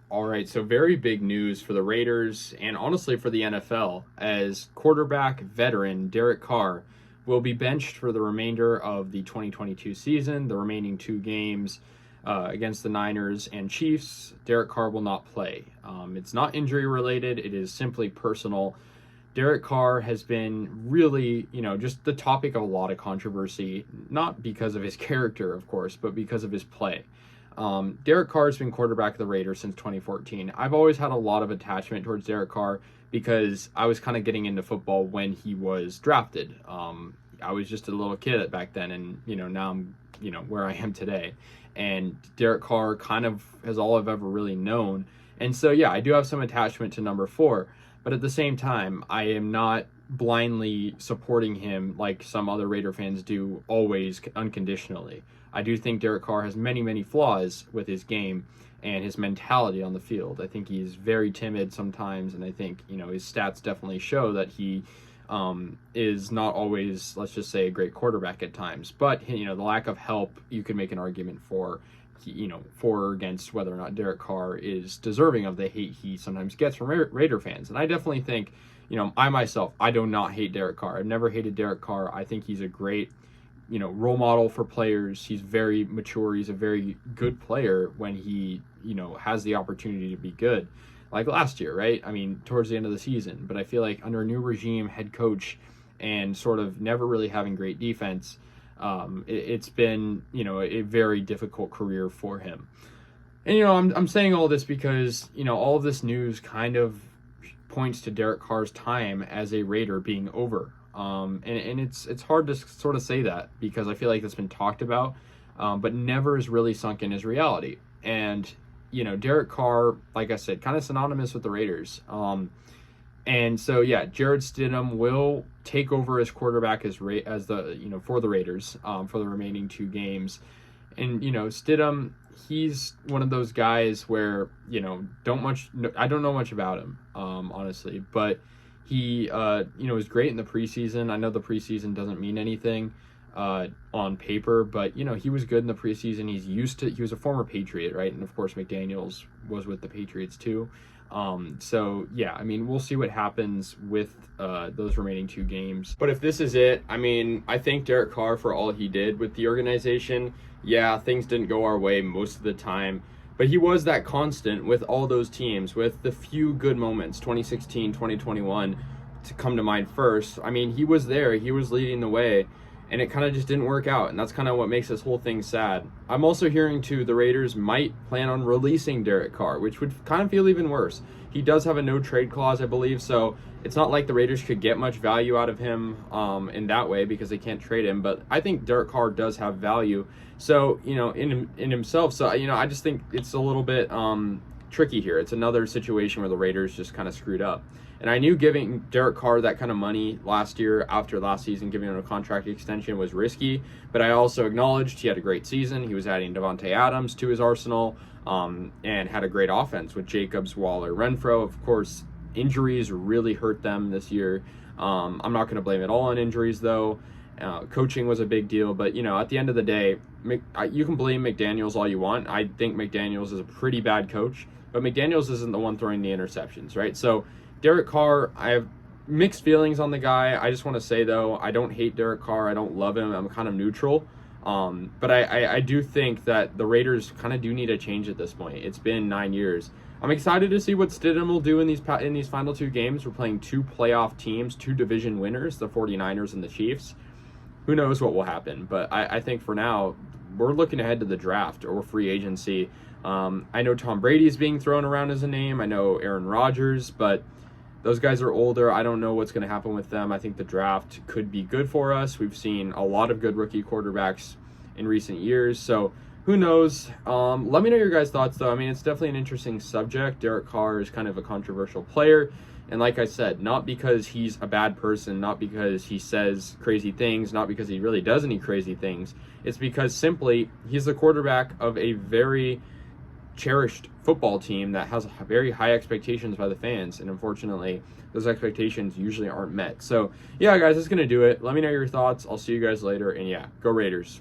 All right, so very big news for the Raiders and honestly for the NFL as quarterback veteran Derek Carr will be benched for the remainder of the 2022 season, the remaining two games against the Niners and Chiefs. Derek Carr will not play. It's not injury related, it is simply personal. Derek Carr has been really, just the topic of a lot of controversy, not because of his character, of course, but because of his play. Derek Carr has been quarterback of the Raiders since 2014. I've always had a lot of attachment towards Derek Carr because I was kind of getting into football when he was drafted. I was just a little kid back then, and now I'm where I am today. And Derek Carr kind of is all I've ever really known. And so yeah, I do have some attachment to number 4, but at the same time, I am not blindly supporting him like some other Raider fans do, always unconditionally. I do think Derek Carr has many, many flaws with his game and his mentality on the field. I think he's very timid sometimes, and I think, his stats definitely show that he is not always, let's just say, a great quarterback at times. But, the lack of help, you could make an argument for or against whether or not Derek Carr is deserving of the hate he sometimes gets from Raider fans. And I definitely think, I do not hate Derek Carr. I've never hated Derek Carr. I think he's a great role model for players. He's very mature. He's a very good player when he, has the opportunity to be good. Like last year, right? I mean, towards the end of the season. But I feel like under a new regime, head coach, and sort of never really having great defense, it's been, a very difficult career for him. And, I'm saying all this because, all of this news kind of points to Derek Carr's time as a Raider being over. And it's hard to sort of say that because I feel like it's been talked about, but never has really sunk in as reality. And, Derek Carr, like I said, kind of synonymous with the Raiders. And so, yeah, Jarrett Stidham will take over as quarterback for the Raiders for the remaining two games. And, Stidham, he's one of those guys where, I don't know much about him, honestly, but he, was great in the preseason. I know the preseason doesn't mean anything on paper, but, he was good in the preseason. He was a former Patriot, right? And, of course, McDaniels was with the Patriots, too. So, yeah, I mean, we'll see what happens with those remaining two games. But if this is it, I mean, I thank Derek Carr for all he did with the organization. Yeah, things didn't go our way most of the time. But he was that constant with all those teams, with the few good moments, 2016, 2021, to come to mind first. I mean, he was there, he was leading the way, and it kind of just didn't work out, and that's kind of what makes this whole thing sad. I'm also hearing, too, the Raiders might plan on releasing Derek Carr, which would kind of feel even worse. He does have a no-trade clause, I believe, so it's not like the Raiders could get much value out of him in that way because they can't trade him, but I think Derek Carr does have value. So, in himself. So, I just think it's a little bit tricky here. It's another situation where the Raiders just kind of screwed up. And I knew giving Derek Carr that kind of money last year, after last season, giving him a contract extension was risky. But I also acknowledged he had a great season. He was adding Davante Adams to his arsenal and had a great offense with Jacobs, Waller, Renfro. Of course, injuries really hurt them this year. I'm not going to blame it all on injuries, though. Coaching was a big deal, but at the end of the day, you can blame McDaniels all you want. I think McDaniels is a pretty bad coach, but McDaniels isn't the one throwing the interceptions, right? So Derek Carr, I have mixed feelings on the guy. I just want to say, though, I don't hate Derek Carr. I don't love him. I'm kind of neutral. But I do think that the Raiders kind of do need a change at this point. It's been 9 years. I'm excited to see what Stidham will do in these final two games. We're playing two playoff teams, two division winners, the 49ers and the Chiefs. Who knows what will happen, but I think for now, we're looking ahead to the draft or free agency. I know Tom Brady's being thrown around as a name. I know Aaron Rodgers, but those guys are older. I don't know what's going to happen with them. I think the draft could be good for us. We've seen a lot of good rookie quarterbacks in recent years, so who knows? Let me know your guys' thoughts, though. I mean, it's definitely an interesting subject. Derek Carr is kind of a controversial player. And like I said, not because he's a bad person, not because he says crazy things, not because he really does any crazy things. It's because simply he's the quarterback of a very cherished football team that has very high expectations by the fans. And unfortunately, those expectations usually aren't met. So, yeah, guys, that's going to do it. Let me know your thoughts. I'll see you guys later. And, yeah, go Raiders.